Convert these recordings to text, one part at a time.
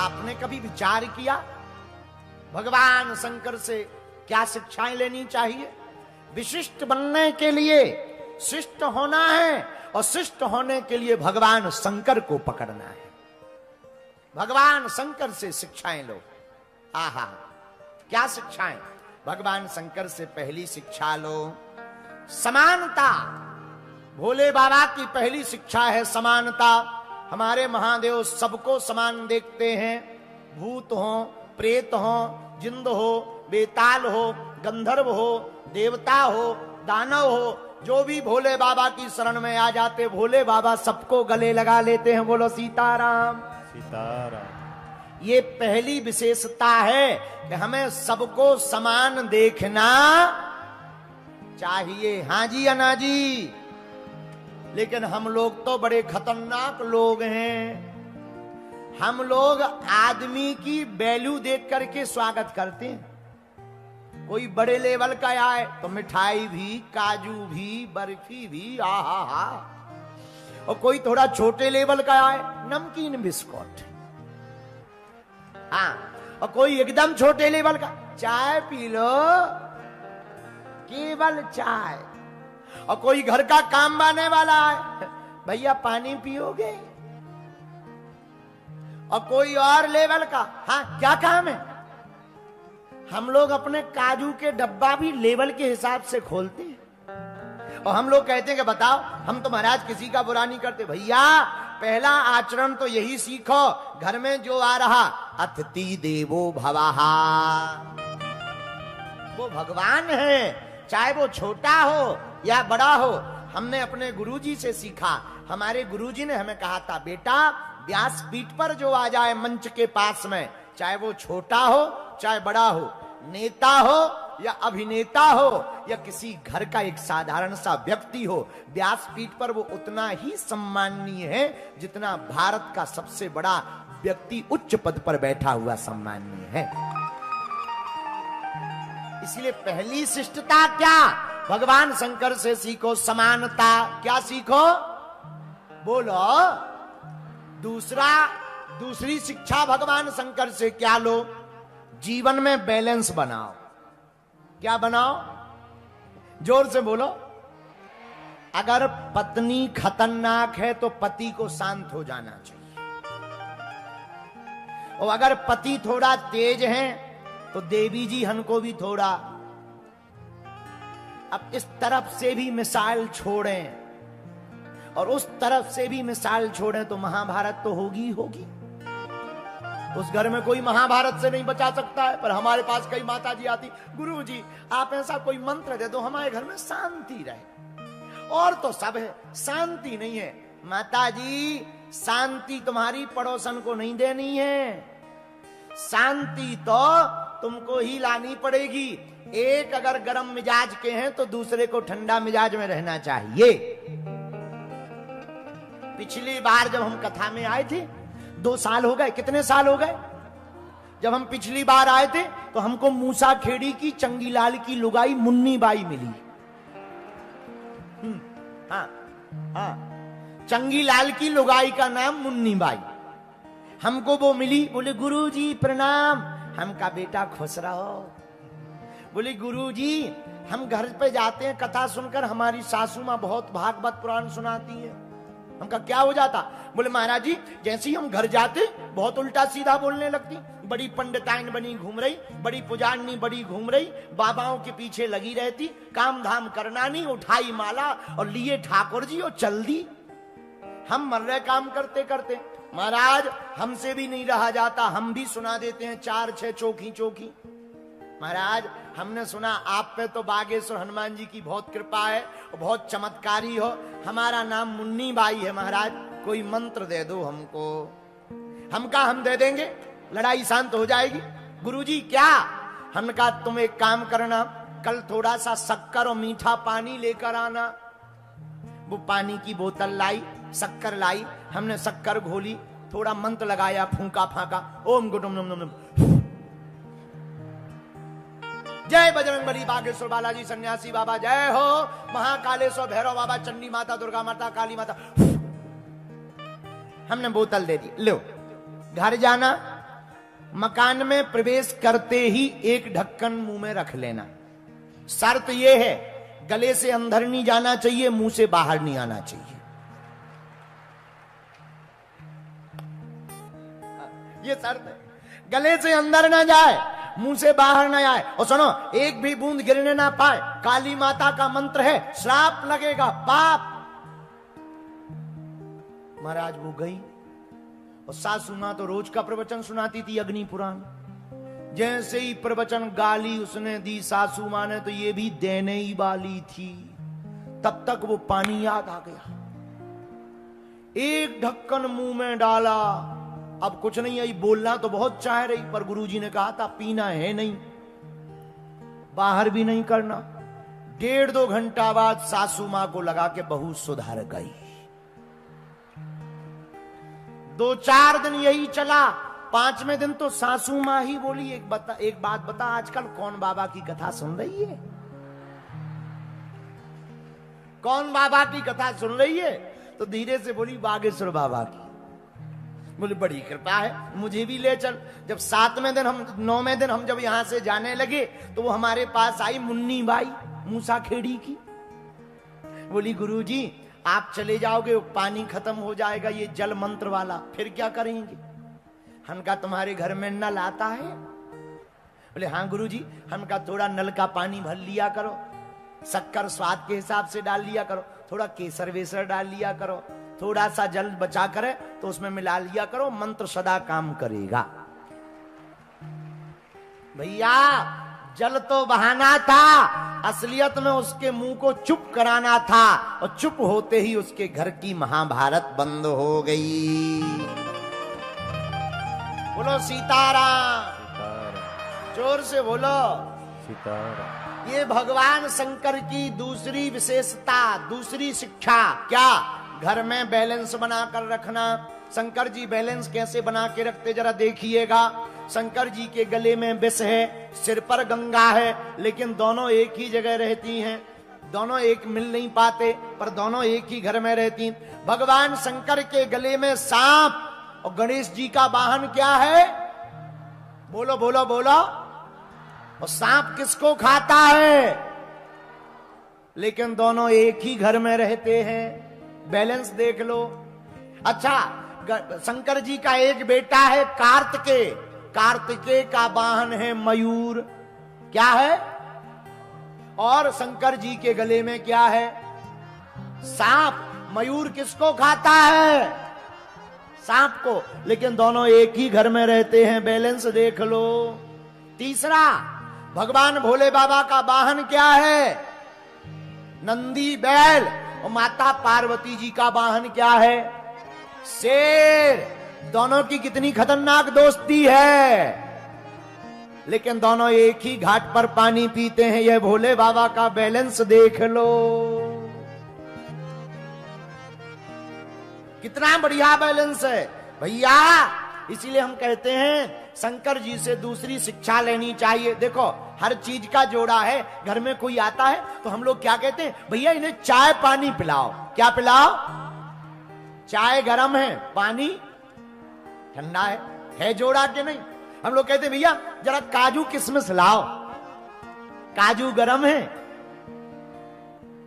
आपने कभी विचार किया भगवान शंकर से क्या शिक्षाएं लेनी चाहिए? विशिष्ट बनने के लिए शिष्ट होना है और शिष्ट होने के लिए भगवान शंकर को पकड़ना है। भगवान शंकर से शिक्षाएं लो। आहा, क्या शिक्षाएं? भगवान शंकर से पहली शिक्षा लो समानता। भोले बाबा की पहली शिक्षा है समानता। हमारे महादेव सबको समान देखते हैं, भूत हो, प्रेत हो, जिंद हो, बेताल हो, गंधर्व हो, देवता हो, दानव हो, जो भी भोले बाबा की शरण में आ जाते भोले बाबा सबको गले लगा लेते हैं। बोलो सीताराम सीताराम। ये पहली विशेषता है कि हमें सबको समान देखना चाहिए। हाँ जी अन्ना जी, लेकिन हम लोग तो बड़े खतरनाक लोग हैं। हम लोग आदमी की वैल्यू देख करके स्वागत करते हैं। कोई बड़े लेवल का आए तो मिठाई भी, काजू भी, बर्फी भी, आहा हा। और कोई थोड़ा छोटे लेवल का आए, नमकीन बिस्कुट। हाँ, और कोई एकदम छोटे लेवल का, चाय पी लो, केवल चाय। और कोई घर का काम आने वाला है, भैया पानी पियोगे? और कोई और लेवल का, हाँ क्या काम है? हम लोग अपने काजू के डब्बा भी लेवल के हिसाब से खोलते हैं। और हम लोग कहते हैं कि बताओ, हम तो महाराज किसी का बुरा नहीं करते। भैया पहला आचरण तो यही सीखो, घर में जो आ रहा अतिथि देवो भवः, वो भगवान है, चाहे वो छोटा हो या बड़ा हो। हमने अपने गुरुजी से सीखा। हमारे गुरुजी ने हमें कहा था, बेटा व्यासपीठ पर जो आ जाए मंच के पास में, चाहे वो छोटा हो चाहे बड़ा हो, नेता हो या अभिनेता हो या किसी घर का एक साधारण सा व्यक्ति हो, व्यासपीठ पर वो उतना ही सम्माननीय है जितना भारत का सबसे बड़ा व्यक्ति उच्च पद पर बैठा हुआ सम्माननीय है। इसलिए पहली शिष्टता क्या? भगवान शंकर से सीखो समानता। क्या सीखो? बोलो। दूसरी शिक्षा भगवान शंकर से क्या लो? जीवन में बैलेंस बनाओ। क्या बनाओ? जोर से बोलो। अगर पत्नी खतरनाक है तो पति को शांत हो जाना चाहिए, और अगर पति थोड़ा तेज है तो देवी जी हमको भी थोड़ा। अब इस तरफ से भी मिसाल छोड़ें और उस तरफ से भी मिसाल छोड़ें तो महाभारत तो होगी होगी। उस घर में कोई महाभारत से नहीं बचा सकता है, पर हमारे पास कई माता जी आती, गुरु जी आप ऐसा कोई मंत्र दे दो हमारे घर में शांति रहे। और तो सब है, शांति नहीं है। माता जी शांति तुम्हारी पड़ोसन को नहीं देनी है, शांति तो तुमको ही लानी पड़ेगी। एक अगर गर्म मिजाज के हैं तो दूसरे को ठंडा मिजाज में रहना चाहिए। पिछली बार जब हम कथा में आए थे, 2 साल हो गए, कितने साल हो गए? जब हम पिछली बार आए थे तो हमको मूसा खेड़ी की चंगीलाल की लुगाई मुन्नी बाई मिली। हाँ हाँ, चंगीलाल की लुगाई का नाम मुन्नी बाई। हमको वो मिली, बोले गुरु जी प्रणाम। हम का बेटा खुश रहो। बोले गुरु जी हम घर पे जाते हैं, कथा सुनकर हमारी सासू माँ बहुत भागवत पुराण सुनाती है। हमका क्या हो जाता? बोले महाराज जी जैसे ही हम घर जाते बहुत उल्टा सीधा बोलने लगती। बड़ी पंडिताइन बनी घूम रही, बड़ी पुजारनी बड़ी घूम रही, बाबाओं के पीछे लगी रहती, काम धाम करना नहीं, उठाई माला और लिए ठाकुर जी और चल दी। हम मर रहे काम करते करते। महाराज हमसे भी नहीं रहा जाता, हम भी सुना देते हैं 4-6 चौकी चौकी। महाराज हमने सुना आप पे तो बागेश्वर हनुमान जी की बहुत कृपा है, बहुत चमत्कारी हो। हमारा नाम मुन्नी बाई है महाराज, कोई मंत्र दे दो हमको। हम दे देंगे, लड़ाई शांत हो जाएगी। गुरुजी क्या? हमने कहा तुम एक काम करना, कल थोड़ा सा शक्कर और मीठा पानी लेकर आना। वो पानी की बोतल लाई, शक्कर लाई, हमने शक्कर घोली, थोड़ा मंत्र लगाया, फूंका फाका, ओम गुडुम नम नम नम, जय बजरंगबली, बागेश्वर बालाजी, सन्यासी बाबा जय हो, महाकालेश्वर भैरव बाबा, चंडी माता, दुर्गा माता, काली माता। हमने बोतल दे दी, लो घर जाना, मकान में प्रवेश करते ही एक ढक्कन मुंह में रख लेना। शर्त यह है, गले से अंदर नहीं जाना चाहिए, मुंह से बाहर नहीं आना चाहिए। ये शर्त है, गले से अंदर ना जाए, मुंह से बाहर ना आए। और सुनो, एक भी बूंद गिरने ना पाए। काली माता का मंत्र है, श्राप लगेगा, पाप। महाराज वो गई और सासू मां तो रोज का प्रवचन सुनाती थी, अग्नि पुराण। जैसे ही प्रवचन गाली उसने दी सासू मां ने, तो ये भी देने ही वाली थी, तब तक वो पानी याद आ गया। एक ढक्कन मुंह में डाला, अब कुछ नहीं आई, बोलना तो बहुत चाह रही, पर गुरुजी ने कहा था पीना है नहीं, बाहर भी नहीं करना। 1.5-2 घंटा बाद सासू मां को लगा के बहू सुधर गई। 2-4 दिन यही चला। 5वें दिन तो सासू मां ही बोली, एक बात बता, आजकल कौन बाबा की कथा सुन रही है? कौन बाबा की कथा सुन रही है? तो धीरे से बोली, बागेश्वर बाबा की। बोले बड़ी कृपा है, मुझे भी ले चल। जब 9वें दिन हम जब यहां से जाने लगे, तो वो हमारे पास आई मुन्नी बाई मूसा खेड़ी की। बोली गुरुजी आप चले जाओगे, पानी खत्म हो जाएगा, ये जल मंत्र वाला, फिर क्या करेंगे? हम कहा तुम्हारे घर में नल आता है? बोले हाँ गुरुजी। हम कहा थोड़ा नल का पानी भर लिया करो, शक्कर स्वाद के हिसाब से डाल लिया करो, थोड़ा केसर वेसर डाल लिया करो, थोड़ा सा जल बचा करे तो उसमें मिला लिया करो, मंत्र सदा काम करेगा। भैया जल तो बहाना था, असलियत में उसके मुंह को चुप कराना था, और चुप होते ही उसके घर की महाभारत बंद हो गई। बोलो सीताराम, जोर से बोलो सीताराम। ये भगवान शंकर की दूसरी विशेषता, दूसरी शिक्षा क्या? घर में बैलेंस बनाकर रखना। शंकर जी बैलेंस कैसे बना के रखते जरा देखिएगा। शंकर जी के गले में विष है, सिर पर गंगा है, लेकिन दोनों एक ही जगह रहती हैं। दोनों एक मिल नहीं पाते, पर दोनों एक ही घर में रहती। भगवान शंकर के गले में सांप, और गणेश जी का वाहन क्या है? बोलो बोलो बोलो। और सांप किसको खाता है? लेकिन दोनों एक ही घर में रहते हैं। बैलेंस देख लो। अच्छा, शंकर जी का एक बेटा है कार्तिकेय। कार्तिकेय का वाहन है मयूर। क्या है? और शंकर जी के गले में क्या है? सांप। मयूर किसको खाता है? सांप को। लेकिन दोनों एक ही घर में रहते हैं। बैलेंस देख लो। तीसरा, भगवान भोले बाबा का वाहन क्या है? नंदी बैल। और माता पार्वती जी का वाहन क्या है? शेर। दोनों की कितनी खतरनाक दोस्ती है, लेकिन दोनों एक ही घाट पर पानी पीते हैं। यह भोले बाबा का बैलेंस देख लो, कितना बढ़िया बैलेंस है भैया। इसीलिए हम कहते हैं शंकर जी से दूसरी शिक्षा लेनी चाहिए। देखो हर चीज का जोड़ा है। घर में कोई आता है तो हम लोग क्या कहते हैं? भैया इन्हें चाय पानी पिलाओ। क्या पिलाओ? चाय गरम है, पानी ठंडा है जोड़ा के नहीं? हम लोग कहते हैं भैया जरा काजू किशमिश लाओ। काजू गरम है,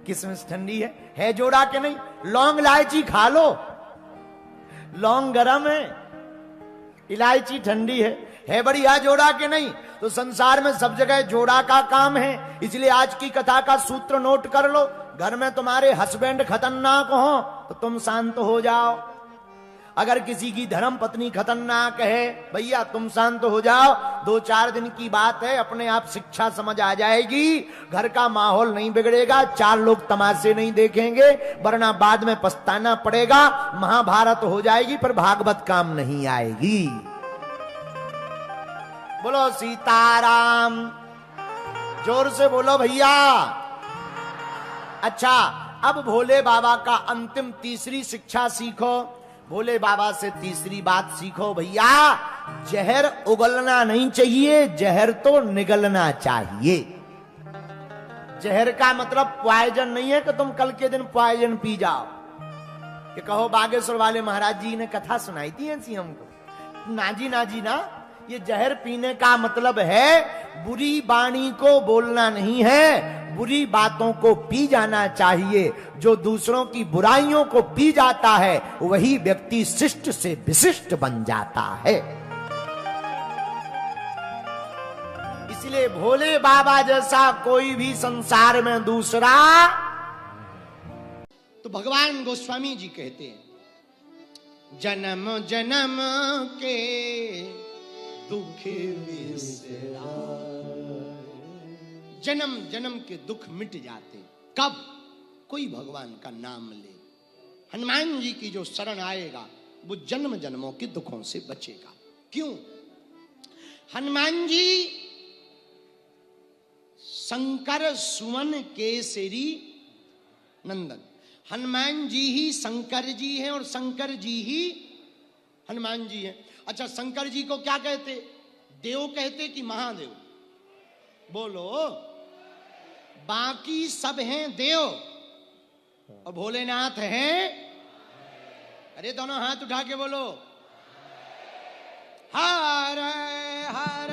किशमिश ठंडी है जोड़ा के नहीं? लौंग इलायची खा लो, लौंग गरम है, इलायची ठंडी है बढ़िया जोड़ा के नहीं? तो संसार में सब जगह जोड़ा का काम है। इसलिए आज की कथा का सूत्र नोट कर लो। घर में तुम्हारे हस्बैंड खतरनाक हो तो तुम शांत हो जाओ। अगर किसी की धर्म पत्नी खतरनाक है, भैया तुम शांत हो जाओ। 2-4 दिन की बात है, अपने आप शिक्षा समझ आ जाएगी। घर का माहौल नहीं बिगड़ेगा, 4 लोग तमाशे नहीं देखेंगे, वरना बाद में पछताना पड़ेगा। महाभारत हो जाएगी पर भागवत काम नहीं आएगी। बोलो सीताराम, जोर से बोलो भैया। अच्छा, अब भोले बाबा का अंतिम तीसरी शिक्षा सीखो। भोले बाबा से तीसरी बात सीखो भैया, जहर उगलना नहीं चाहिए, जहर तो निगलना चाहिए। जहर का मतलब पॉइजन नहीं है कि तुम कल के दिन पॉइजन पी जाओ। कि कहो बागेश्वर वाले महाराज जी ने कथा सुनाई थी ऐसी हमको, नाजी ना, ये जहर पीने का मतलब है बुरी वाणी को बोलना नहीं है, बुरी बातों को पी जाना चाहिए। जो दूसरों की बुराइयों को पी जाता है वही व्यक्ति शिष्ट से विशिष्ट बन जाता है। इसलिए भोले बाबा जैसा कोई भी संसार में दूसरा। तो भगवान गोस्वामी जी कहते हैं, जन्म जन्म के दुख जन्म जन्म के दुख मिट जाते कब? कोई भगवान का नाम ले। हनुमान जी की जो शरण आएगा वो जन्म जन्मों के दुखों से बचेगा। क्यों? हनुमान जी शंकर सुवन केसरी नंदन। हनुमान जी ही शंकर जी हैं और शंकर जी ही हनुमान जी हैं। अच्छा, शंकर जी को क्या कहते? देव कहते कि महादेव? बोलो। बाकी सब हैं देव और भोलेनाथ हैं। अरे दोनों हाथ उठा के बोलो, हर हर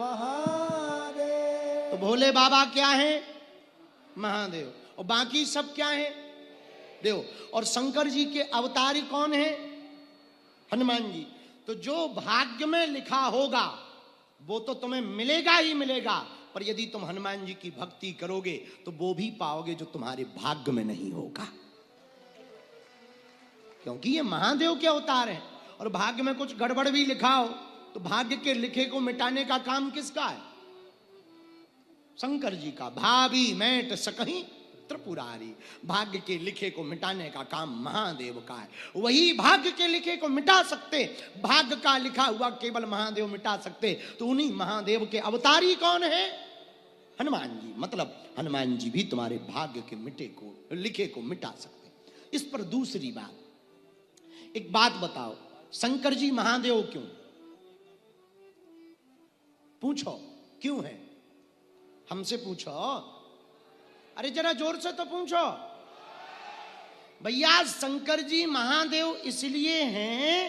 महादेव। तो भोले बाबा क्या हैं? महादेव। और बाकी सब क्या हैं? देव। और शंकर जी के अवतारी कौन है? हनुमान जी। तो जो भाग्य में लिखा होगा वो तो तुम्हें मिलेगा ही मिलेगा, पर यदि तुम हनुमान जी की भक्ति करोगे तो वो भी पाओगे जो तुम्हारे भाग्य में नहीं होगा, क्योंकि ये महादेव के अवतार हैं। और भाग्य में कुछ गड़बड़ भी लिखा हो तो भाग्य के लिखे को मिटाने का काम किसका है? शंकर जी का। भाभी मैट सकहीं त्रिपुरारी। भाग्य के लिखे को मिटाने का काम महादेव का है। वही भाग्य के लिखे को मिटा सकते, भाग्य का लिखा हुआ केवल महादेव मिटा सकते। तो उन्हीं महादेव के अवतारी कौन है? हनुमान जी। मतलब हनुमान जी भी तुम्हारे भाग्य के मिटे को लिखे को मिटा सकते। इस पर दूसरी बात, एक बात बताओ, शंकर जी महादेव क्यों? पूछो क्यों है? हमसे पूछो। अरे जरा जोर से तो पूछो भैया। शंकर जी महादेव इसलिए हैं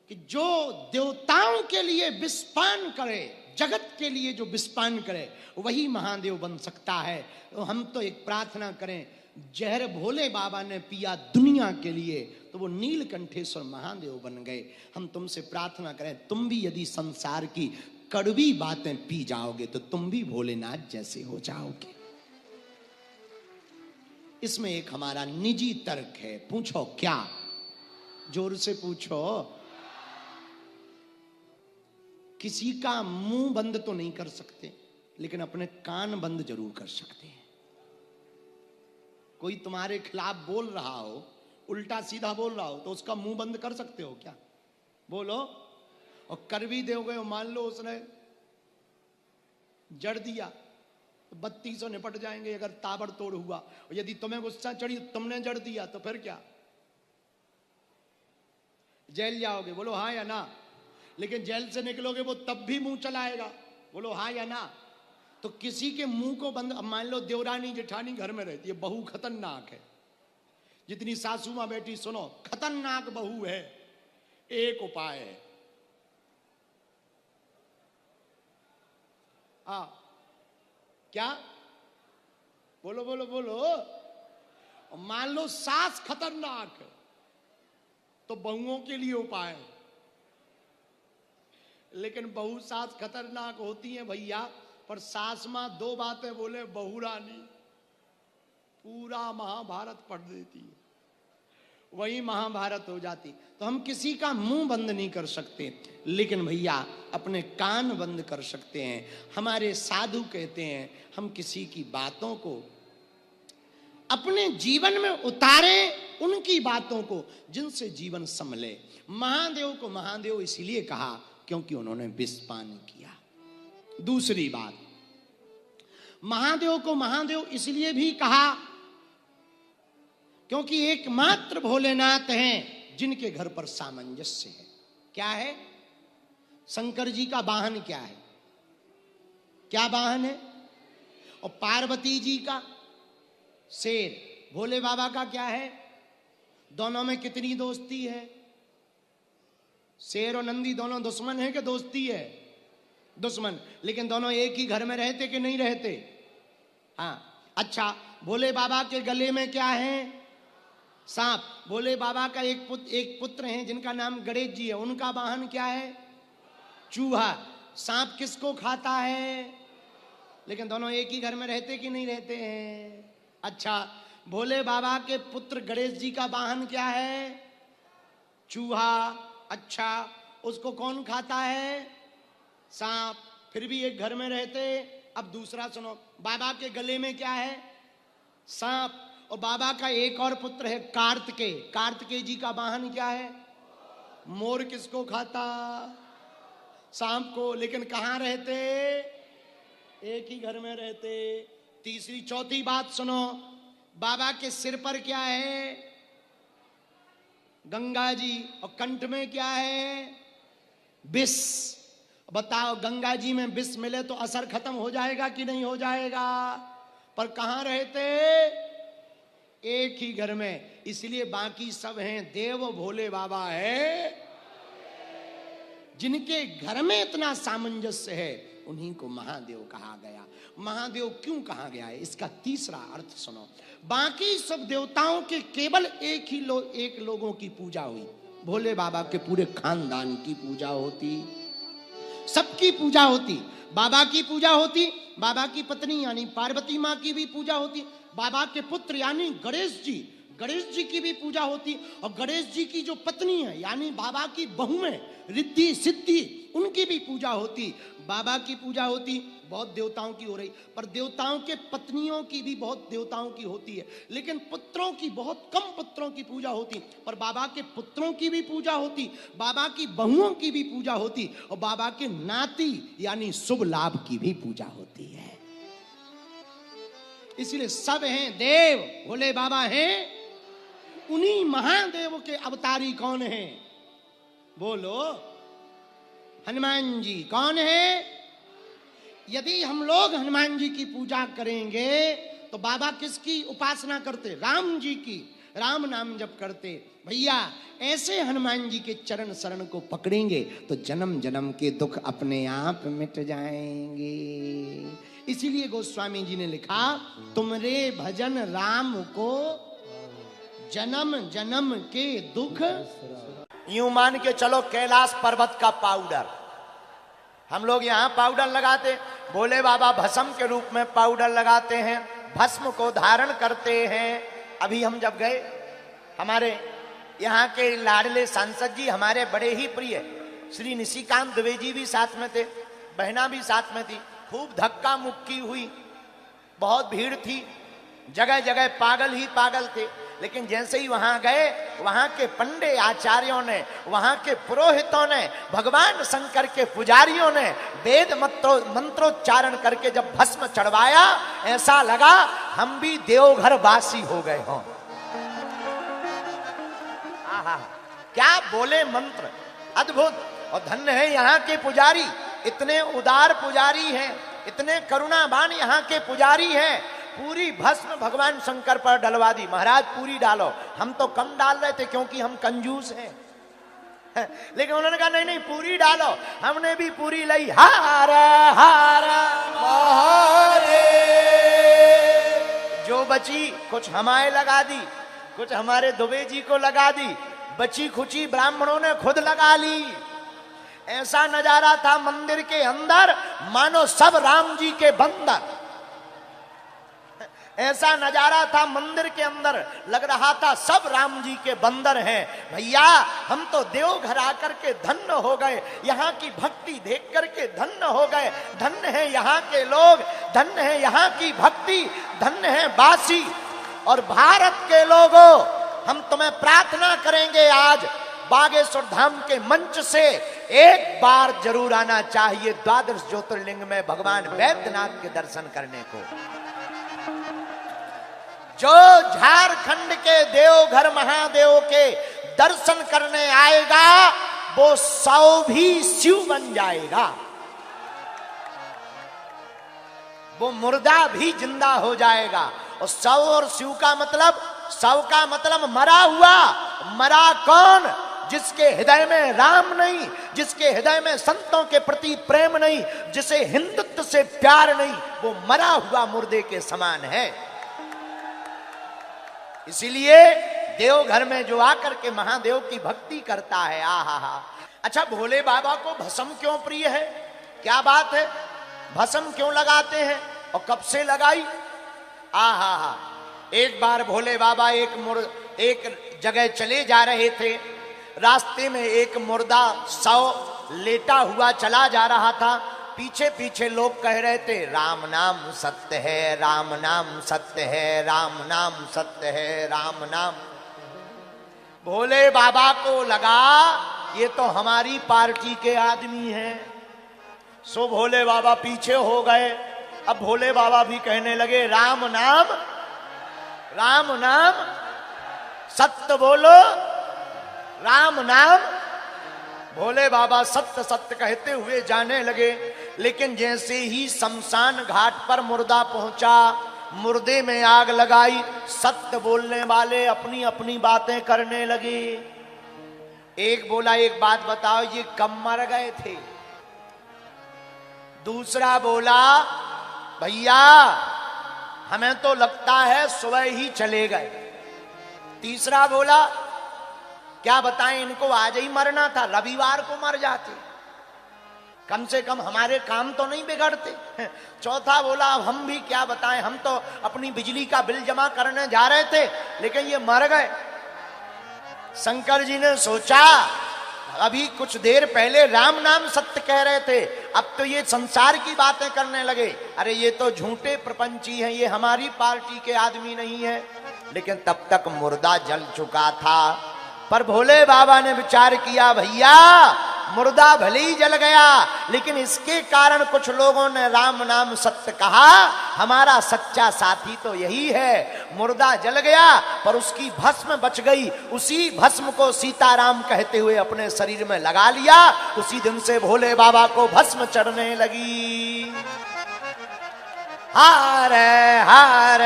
कि जो देवताओं के लिए विषपान करे, जगत के लिए जो विषपान करे वही महादेव बन सकता है। तो हम तो एक प्रार्थना करें, जहर भोले बाबा ने पिया दुनिया के लिए तो वो नीलकंठेश्वर महादेव बन गए। हम तुमसे प्रार्थना करें, तुम भी यदि संसार की कड़वी बातें पी जाओगे तो तुम भी भोलेनाथ जैसे हो जाओगे। इसमें एक हमारा निजी तर्क है। पूछो क्या? जोर से पूछो। किसी का मुंह बंद तो नहीं कर सकते, लेकिन अपने कान बंद जरूर कर सकते हैं। कोई तुम्हारे खिलाफ बोल रहा हो, उल्टा सीधा बोल रहा हो, तो उसका मुंह बंद कर सकते हो क्या? बोलो। और कर भी दोगे, मान लो उसने जड़ दिया तो 3200 निपट जाएंगे अगर ताबड़तोड़ हुआ। और यदि तुम्हें गुस्सा चढ़ी, तुमने जड़ दिया, तो फिर क्या? जेल जाओगे? बोलो हाँ या ना। लेकिन जेल से निकलोगे वो तब भी मुंह चलाएगा। बोलो हाँ या ना। तो किसी के मुंह को बंद, अब मान लो देवरानी जेठानी घर में रहती है, बहू खतरनाक है, जितनी सासू मां बेटी सुनो, खतरनाक बहू है, एक उपाय है। क्या? बोलो बोलो बोलो। मान लो सास खतरनाक है तो बहुओं के लिए उपाय है। लेकिन बहू सास खतरनाक होती है भैया, पर सास मां दो बातें बोले बहू रानी पूरा महाभारत पढ़ देती है, वही महाभारत हो जाती। तो हम किसी का मुंह बंद नहीं कर सकते, लेकिन भैया अपने कान बंद कर सकते हैं। हमारे साधु कहते हैं हम किसी की बातों को अपने जीवन में उतारें, उनकी बातों को जिनसे जीवन संभले। महादेव को महादेव इसलिए कहा क्योंकि उन्होंने विषपान किया। दूसरी बात, महादेव को महादेव इसलिए भी कहा क्योंकि एकमात्र भोलेनाथ हैं जिनके घर पर सामंजस्य है। क्या है? शंकर जी का वाहन क्या है? क्या वाहन है? और पार्वती जी का शेर। भोले बाबा का क्या है? दोनों में कितनी दोस्ती है? शेर और नंदी दोनों दुश्मन है कि दोस्ती है? दुश्मन। लेकिन दोनों एक ही घर में रहते कि नहीं रहते? हाँ। अच्छा, भोले बाबा के गले में क्या है? सांप। भोले बाबा का एक पुत्र है जिनका नाम गणेश जी है, उनका वाहन क्या है? चूहा। सांप किसको खाता है? लेकिन दोनों एक ही घर में रहते कि नहीं रहते हैं? अच्छा, भोले बाबा के पुत्र गणेश जी का वाहन क्या है? चूहा। अच्छा, उसको कौन खाता है? सांप। फिर भी एक घर में रहते। अब दूसरा सुनो, बाबा के गले में क्या है? सांप। और बाबा का एक और पुत्र है कार्तिकेय। कार्तिकेय जी का वाहन क्या है? मोर। किसको खाता? सांप को। लेकिन कहां रहते? एक ही घर में रहते। तीसरी चौथी बात सुनो, बाबा के सिर पर क्या है? गंगा जी। और कंठ में क्या है? विष। बताओ, गंगा जी में विष मिले तो असर खत्म हो जाएगा कि नहीं हो जाएगा? पर कहां रहते? एक ही घर में। इसलिए बाकी सब हैं देव, भोले बाबा है। जिनके घर में इतना सामंजस्य है उन्हीं को महादेव कहा गया। महादेव क्यों कहा गया है, इसका तीसरा अर्थ सुनो। बाकी सब देवताओं के केवल एक लोगों की पूजा हुई, भोले बाबा के पूरे खानदान की पूजा होती, सबकी पूजा होती। बाबा की पूजा होती, बाबा की पत्नी यानी पार्वती माँ की भी पूजा होती, बाबा के पुत्र यानी गणेश जी की भी पूजा होती, और गणेश जी की जो पत्नी है यानी बाबा की बहू में रिद्धि सिद्धि, उनकी भी पूजा होती। बाबा की पूजा होती, बहुत देवताओं की हो रही, पर देवताओं के पत्नियों की भी बहुत देवताओं की होती है। लेकिन पुत्रों की बहुत कम पुत्रों की पूजा होती, पर बाबा के पुत्रों की भी पूजा होती, बाबा की बहुओं की भी पूजा होती, और बाबा के नाती यानी शुभ लाभ की भी पूजा होती है। इसलिए सब हैं देव, भोले बाबा हैं। उन्हीं महादेव के अवतारी कौन है? बोलो। हनुमान जी। कौन है? यदि हम लोग हनुमान जी की पूजा करेंगे तो बाबा किसकी उपासना करते? राम जी की। राम नाम जप करते। भैया, ऐसे हनुमान जी के चरण शरण को पकड़ेंगे तो जन्म जन्म के दुख अपने आप मिट जाएंगे। इसीलिए गोस्वामी जी ने लिखा, तुमरे भजन राम को जन्म जन्म के दुख। यूं मान के चलो कैलाश पर्वत का पाउडर, हम लोग यहाँ पाउडर लगाते, भोले बाबा भस्म के रूप में पाउडर लगाते हैं, भस्म को धारण करते हैं। अभी हम जब गए, हमारे यहाँ के लाडले सांसद जी, हमारे बड़े ही प्रिय श्री निशिकांत द्विवेदी भी साथ में थे, बहना भी साथ में थी। खूब धक्का मुक्की हुई, बहुत भीड़ थी, जगह जगह पागल ही पागल थे। लेकिन जैसे ही वहां गए, वहां के पंडे आचार्यों ने, वहां के पुरोहितों ने, भगवान शंकर के पुजारियों ने वेद मंत्रोच्चारण करके जब भस्म चढ़वाया, ऐसा लगा हम भी देवघर वासी हो गए हों। आहा, क्या बोले मंत्र, अद्भुत। और धन्य है यहाँ के पुजारी, इतने उदार पुजारी हैं, इतने करुणावान यहाँ के पुजारी हैं। पूरी भस्म भगवान शंकर पर डलवा दी। महाराज पूरी डालो, हम तो कम डाल रहे थे क्योंकि हम कंजूस हैं, लेकिन उन्होंने कहा नहीं नहीं पूरी डालो। हमने भी पूरी लाई। हारा हारा हारे, जो बची कुछ हमारे लगा दी, कुछ हमारे दुबे जी को लगा दी, बची खुची ब्राह्मणों ने खुद लगा ली। ऐसा नजारा था मंदिर के अंदर मानो सब राम जी के बंदर। ऐसा नजारा था मंदिर के अंदर, लग रहा था सब राम जी के बंदर हैं। भैया, हम तो देवघर आकर के धन्य हो गए, यहाँ की भक्ति देख करके धन्य हो गए। धन्य है यहाँ के लोग, धन्य है यहाँ की भक्ति, धन्य है वासी। और भारत के लोगों, हम तुम्हें प्रार्थना करेंगे, आज बागेश्वर धाम के मंच से एक बार जरूर आना चाहिए द्वादश ज्योतिर्लिंग में भगवान वैद्यनाथ के दर्शन करने को। जो झारखंड के देवघर महादेव के दर्शन करने आएगा, वो 100 भी शिव बन जाएगा, वो मुर्दा भी जिंदा हो जाएगा। और 100 और शिव का मतलब, 100 का मतलब मरा हुआ। मरा कौन? जिसके हृदय में राम नहीं, जिसके हृदय में संतों के प्रति प्रेम नहीं, जिसे हिंदुत्व से प्यार नहीं, वो मरा हुआ मुर्दे के समान है। इसीलिए देवघर में जो आकर के महादेव की भक्ति करता है, आहा। अच्छा, भोले बाबा को भस्म क्यों प्रिय है? क्या बात है? भस्म क्यों लगाते हैं और कब से लगाई? आहा। एक बार भोले बाबा एक जगह चले जा रहे थे। रास्ते में एक मुर्दा शव लेटा हुआ चला जा रहा था। पीछे पीछे लोग कह रहे थे, राम नाम सत्य है, राम नाम सत्य है, राम नाम सत्य है, राम नाम। भोले बाबा को लगा ये तो हमारी पार्टी के आदमी हैं। सो भोले बाबा पीछे हो गए। अब भोले बाबा भी कहने लगे, राम नाम सत्य बोलो, राम नाम। भोले बाबा सत्य सत्य कहते हुए जाने लगे। लेकिन जैसे ही शमशान घाट पर मुर्दा पहुंचा, मुर्दे में आग लगाई, सत्य बोलने वाले अपनी अपनी बातें करने लगे। एक बोला, एक बात बताओ, ये कब मर गए थे? दूसरा बोला, भैया हमें तो लगता है सुबह ही चले गए। तीसरा बोला, क्या बताएं, इनको आज ही मरना था, रविवार को मर जाते, कम से कम हमारे काम तो नहीं बिगड़ते। चौथा बोला, अब हम भी क्या बताएं, हम तो अपनी बिजली का बिल जमा करने जा रहे थे, लेकिन ये मर गए। शंकर जी ने सोचा, अभी कुछ देर पहले राम नाम सत्य कह रहे थे, अब तो ये संसार की बातें करने लगे। अरे ये तो झूठे प्रपंची हैं, ये हमारी पार्टी के आदमी नहीं है। लेकिन तब तक मुर्दा जल चुका था। पर भोले बाबा ने विचार किया, भैया मुर्दा भले ही जल गया, लेकिन इसके कारण कुछ लोगों ने राम नाम सत्य कहा। हमारा सच्चा साथी तो यही है। मुर्दा जल गया पर उसकी भस्म बच गई। उसी भस्म को सीताराम कहते हुए अपने शरीर में लगा लिया। उसी दिन से भोले बाबा को भस्म चढ़ने लगी। हार हार